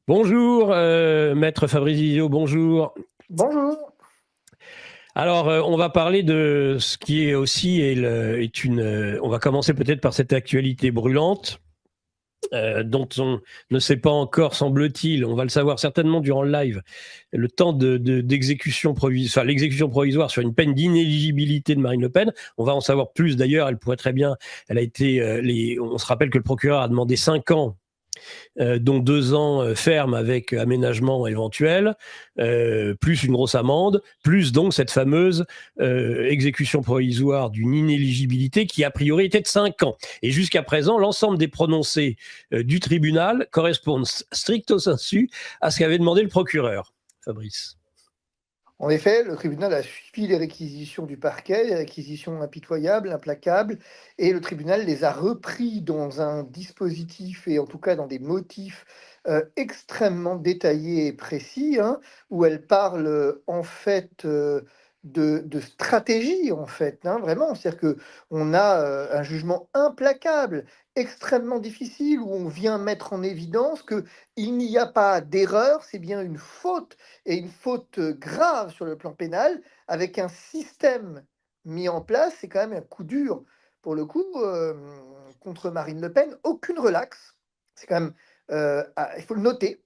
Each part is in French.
Bonjour, maître Fabrice Vizio, bonjour. Bonjour. Alors, on va parler de ce qui est aussi est une. On va commencer peut-être par cette actualité brûlante. Dont on ne sait pas encore, semble-t-il, on va le savoir certainement durant le live, le temps d'exécution provisoire, enfin, l'exécution provisoire sur une peine d'inéligibilité de Marine Le Pen. On va en savoir plus d'ailleurs, elle pourrait très bien, elle a été, on se rappelle que le procureur a demandé 5 ans dont 2 ans ferme avec aménagement éventuel, plus une grosse amende, plus donc cette fameuse exécution provisoire d'une inéligibilité qui a priori était de 5 ans. Et jusqu'à présent, l'ensemble des prononcés du tribunal correspondent stricto sensu à ce qu'avait demandé le procureur. Fabrice. En effet, le tribunal a suivi les réquisitions du parquet, les réquisitions impitoyables, implacables, et le tribunal les a repris dans un dispositif et en tout cas dans des motifs extrêmement détaillés et précis, hein, où elle parle en fait de stratégie, en fait, hein, vraiment. C'est-à-dire que on a un jugement implacable, extrêmement difficile, où on vient mettre en évidence que il n'y a pas d'erreur, c'est bien une faute et une faute grave sur le plan pénal, avec un système mis en place, c'est quand même un coup dur pour le coup contre Marine Le Pen. Aucune relaxe, c'est quand même, il faut le noter,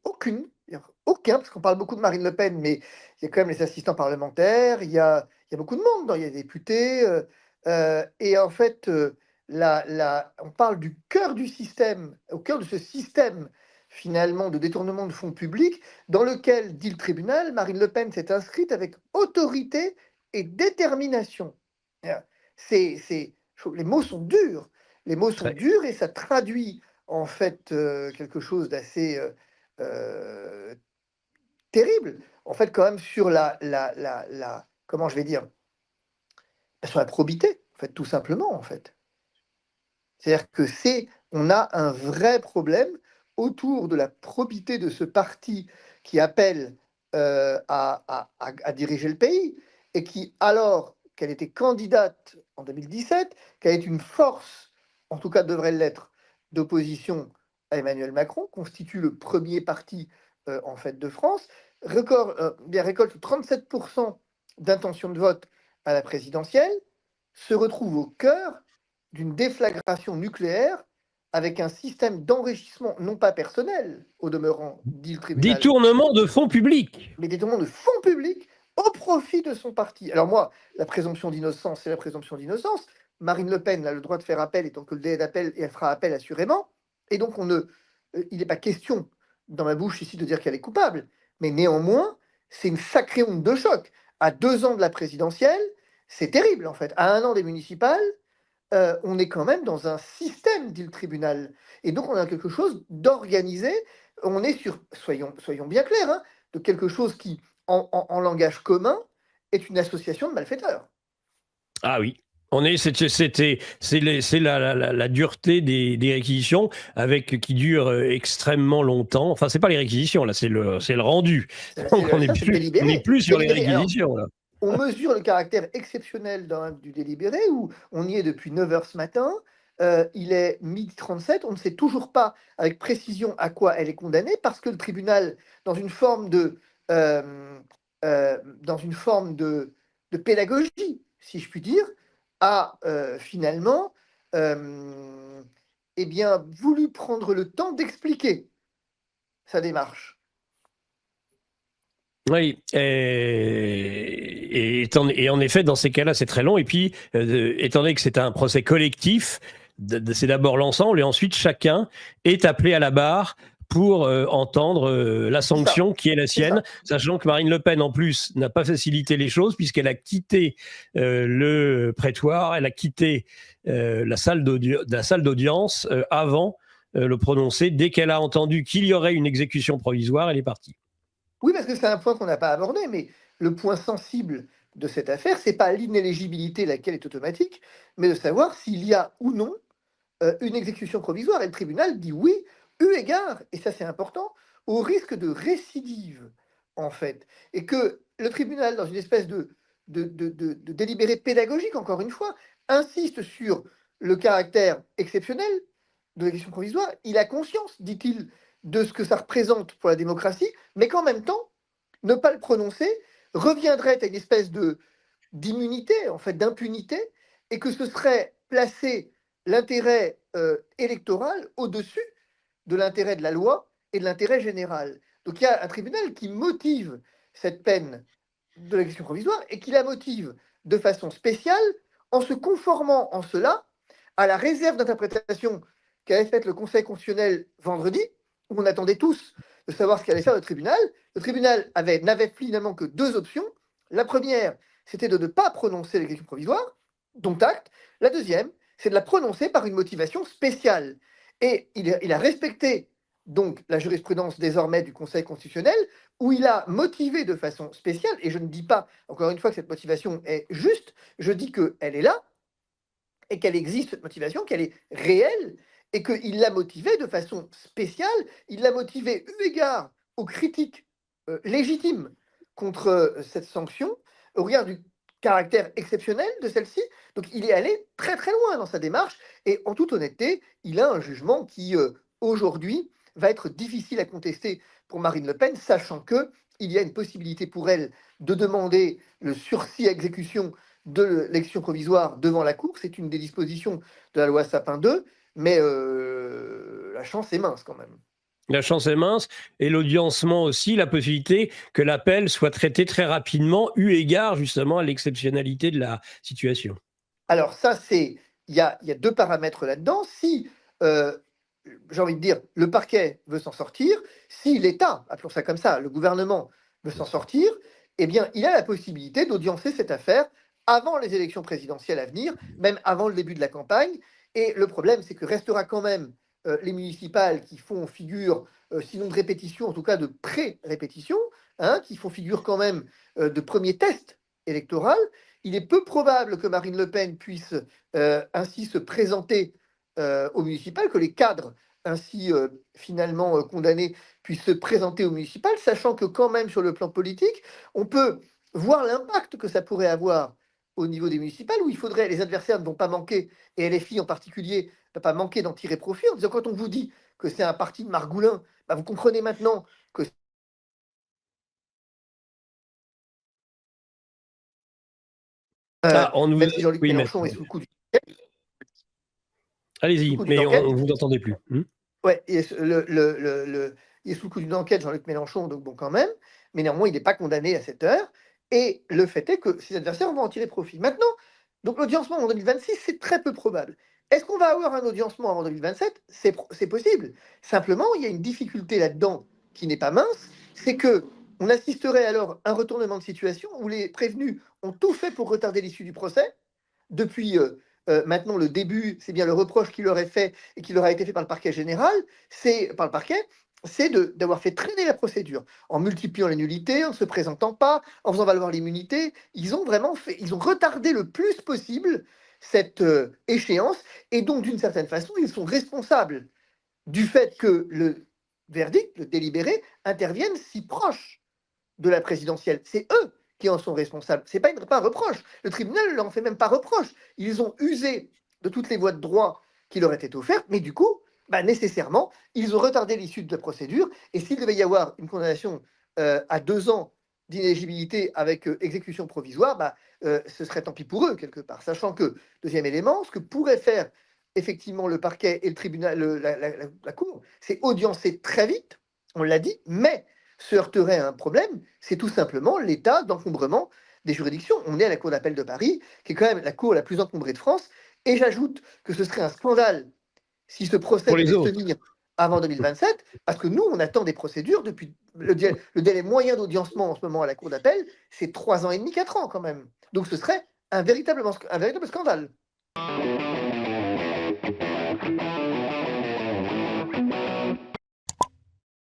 aucun, parce qu'on parle beaucoup de Marine Le Pen, mais il y a quand même les assistants parlementaires, il y a beaucoup de monde, il y a des députés, et en fait, on parle du cœur du système, au cœur de ce système finalement de détournement de fonds publics dans lequel, dit le tribunal, Marine Le Pen s'est inscrite avec autorité et détermination. Les mots sont durs. Les mots sont Très, durs et ça traduit en fait quelque chose d'assez euh, terrible. En fait, quand même, sur comment je vais dire, sur la probité, en fait, tout simplement, en fait. C'est-à-dire que on a un vrai problème autour de la probité de ce parti qui appelle à diriger le pays et qui, alors qu'elle était candidate en 2017, qu'elle est une force, en tout cas devrait l'être, d'opposition à Emmanuel Macron, constitue le premier parti en fait de France, récolte 37% d'intention de vote à la présidentielle, se retrouve au cœur d'une déflagration nucléaire avec un système d'enrichissement, non pas personnel, au demeurant, dit le tribunal, détournement de fonds publics. mais détournement de fonds publics au profit de son parti. Alors moi, la présomption d'innocence, c'est la présomption d'innocence. Marine Le Pen a le droit de faire appel, étant que le délai d'appel, et elle fera appel assurément. Et donc, il n'est pas question, dans ma bouche ici, de dire qu'elle est coupable. Mais néanmoins, c'est une sacrée onde de choc. À 2 ans de la présidentielle, c'est terrible, en fait. À 1 an des municipales, on est quand même dans un système, dit le tribunal. Et donc, on a quelque chose d'organisé. On est sur, soyons bien clairs, hein, de quelque chose qui, en langage commun, est une association de malfaiteurs. Ah oui. C'est la dureté des réquisitions qui dure extrêmement longtemps. Enfin, c'est pas les réquisitions là, c'est le rendu. Donc on n'est Ça, c'est le délibéré. plus sur les Délibéré. Alors, réquisitions là. on mesure le caractère exceptionnel du délibéré, où on y est depuis 9 heures ce matin. Il est 12h37. On ne sait toujours pas avec précision à quoi elle est condamnée, parce que le tribunal, dans une forme euh, de pédagogie, si je puis dire, a finalement eh bien, voulu prendre le temps d'expliquer sa démarche. Oui, et en effet, dans ces cas-là, c'est très long. Et puis, étant donné que c'est un procès collectif, c'est d'abord l'ensemble, et ensuite chacun est appelé à la barre pour entendre la C'est ça, sanction qui est la c'est sienne, ça. sachant que Marine Le Pen, en plus, n'a pas facilité les choses, puisqu'elle a quitté le prétoire, elle a quitté la salle d'audience avant le prononcé. Dès qu'elle a entendu qu'il y aurait une exécution provisoire, elle est partie. Oui, parce que c'est un point qu'on n'a pas abordé, mais le point sensible de cette affaire, c'est pas l'inéligibilité, laquelle est automatique, mais de savoir s'il y a ou non une exécution provisoire. Et le tribunal dit oui, eu égard, et ça c'est important, au risque de récidive, en fait. Et que le tribunal, dans une espèce de délibéré pédagogique, encore une fois, insiste sur le caractère exceptionnel de l'exécution provisoire. Il a conscience, dit-il, de ce que ça représente pour la démocratie, mais qu'en même temps, ne pas le prononcer reviendrait à une espèce d'immunité, en fait, d'impunité, et que ce serait placer l'intérêt électoral au-dessus de l'intérêt de la loi et de l'intérêt général. Donc il y a un tribunal qui motive cette peine de l'exécution provisoire et qui la motive de façon spéciale en se conformant en cela à la réserve d'interprétation qu'avait faite le Conseil constitutionnel vendredi, où on attendait tous de savoir ce qu'allait faire le tribunal. Le tribunal n'avait finalement que deux options. La première, c'était de ne pas prononcer l'exécution provisoire, dont acte. La deuxième, c'est de la prononcer par une motivation spéciale. Et il a respecté donc la jurisprudence désormais du Conseil constitutionnel, où il a motivé de façon spéciale, et je ne dis pas, encore une fois, que cette motivation est juste, je dis qu'elle est là, et qu'elle existe, cette motivation, qu'elle est réelle, et qu'il l'a motivée de façon spéciale, il l'a motivée eu égard aux critiques légitimes contre cette sanction, au regard du caractère exceptionnel de celle-ci. Donc il est allé très très loin dans sa démarche, et en toute honnêteté, il a un jugement qui, aujourd'hui, va être difficile à contester pour Marine Le Pen, sachant qu'il y a une possibilité pour elle de demander le sursis à exécution de l'exécution provisoire devant la Cour. C'est une des dispositions de la loi Sapin 2, mais la chance est mince quand même. La chance est mince, et l'audiencement aussi, la possibilité que l'appel soit traité très rapidement, eu égard justement à l'exceptionnalité de la situation. Alors ça, il y a deux paramètres là-dedans. Si, j'ai envie de dire, le parquet veut s'en sortir, si l'État, appelons ça comme ça, le gouvernement veut s'en sortir, eh bien, il a la possibilité d'audiencer cette affaire avant les élections présidentielles à venir, même avant le début de la campagne. Et le problème, c'est que restera quand même les municipales qui font figure, sinon de répétition, en tout cas de pré-répétition, hein, qui font figure quand même de premier test électoral. Il est peu probable que Marine Le Pen puisse ainsi se présenter au municipal, que les cadres ainsi finalement condamnés puissent se présenter au municipal, sachant que quand même sur le plan politique, on peut voir l'impact que ça pourrait avoir au niveau des municipales, où il faudrait, les adversaires ne vont pas manquer, et LFI en particulier, ne va pas manquer d'en tirer profit, en disant quand on vous dit que c'est un parti de Margoulin, bah vous comprenez maintenant que même si Jean-Luc Mélenchon est sous le coup du allez-y, mais on ne vous entendait plus. Ouais, il est sous le coup d'une enquête, Jean-Luc Mélenchon, donc bon, quand même, mais néanmoins, il n'est pas condamné à cette heure. Et le fait est que ses adversaires vont en tirer profit. Maintenant, donc l'audiencement en 2026, c'est très peu probable. Est-ce qu'on va avoir un audiencement avant 2027? C'est possible. Simplement, il y a une difficulté là-dedans qui n'est pas mince, c'est que on assisterait alors à un retournement de situation où les prévenus ont tout fait pour retarder l'issue du procès. Depuis maintenant le début, c'est bien le reproche qui leur est fait et qui leur a été fait par le parquet général, c'est par le parquet, c'est d'avoir fait traîner la procédure en multipliant les nullités, en ne se présentant pas, en faisant valoir l'immunité. Ils ont vraiment ils ont retardé le plus possible cette échéance, et donc d'une certaine façon, ils sont responsables du fait que le verdict, le délibéré, intervienne si proche de la présidentielle. C'est eux qui en sont responsables. C'est pas un reproche. Le tribunal ne leur en fait même pas reproche. Ils ont usé de toutes les voies de droit qui leur étaient offertes, mais du coup, bah, nécessairement, ils ont retardé l'issue de la procédure. Et s'il devait y avoir une condamnation à 2 ans d'inéligibilité avec exécution provisoire, bah, ce serait tant pis pour eux, quelque part. Sachant que, deuxième élément, ce que pourrait faire effectivement le parquet et le tribunal, la Cour, c'est audiencer très vite, on l'a dit, mais se heurterait à un problème, c'est tout simplement l'état d'encombrement des juridictions. On est à la Cour d'appel de Paris, qui est quand même la cour la plus encombrée de France, et j'ajoute que ce serait un scandale si ce procès devait se tenir avant 2027, parce que nous, on attend des procédures depuis le délai moyen d'audiencement en ce moment à la Cour d'appel, c'est 3 ans et demi, 4 ans quand même. Donc ce serait un véritable scandale.